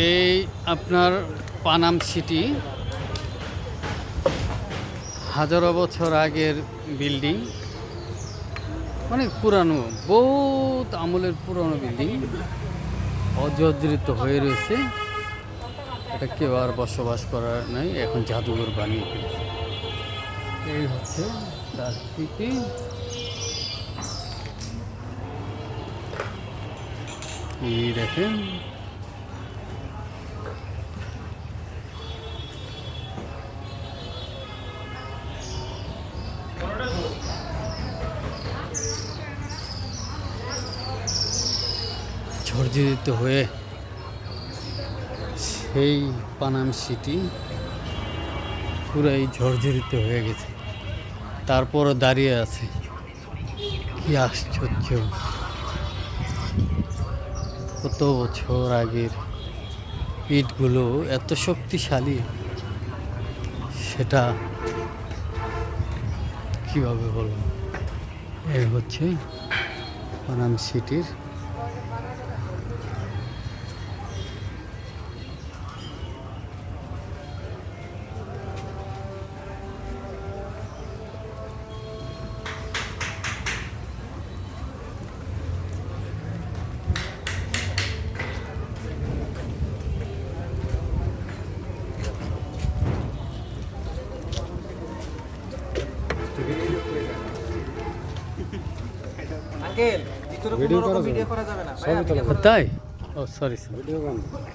এই আপনার পানাম সিটি হাজারো বছর আগের বিল্ডিং, অনেক পুরানো, বহুত আমলের পুরানো বিল্ডিং, অজর্জরিত হয়ে রয়েছে। এটা কেউ আর বসবাস করার নাই, এখন জাদুঘর বানিয়ে ফেলেছে। এই হচ্ছে তার সিটি। এই দেখেন ঝর্জরিত হয়ে সেই পানাম সিটি পুরাই ঝর্জরিত হয়ে গেছে, তারপরও দাঁড়িয়ে আছে। কি আশ্চর্য! কত বছর আগের ইটগুলো এত শক্তিশালী, সেটা কিভাবে বলবো। এই হচ্ছে পানাম সিটির আঙ্কেল ভিতরে কোনো রকম ভিডিও করা যাবে না ভাই, তাই। ও সরি।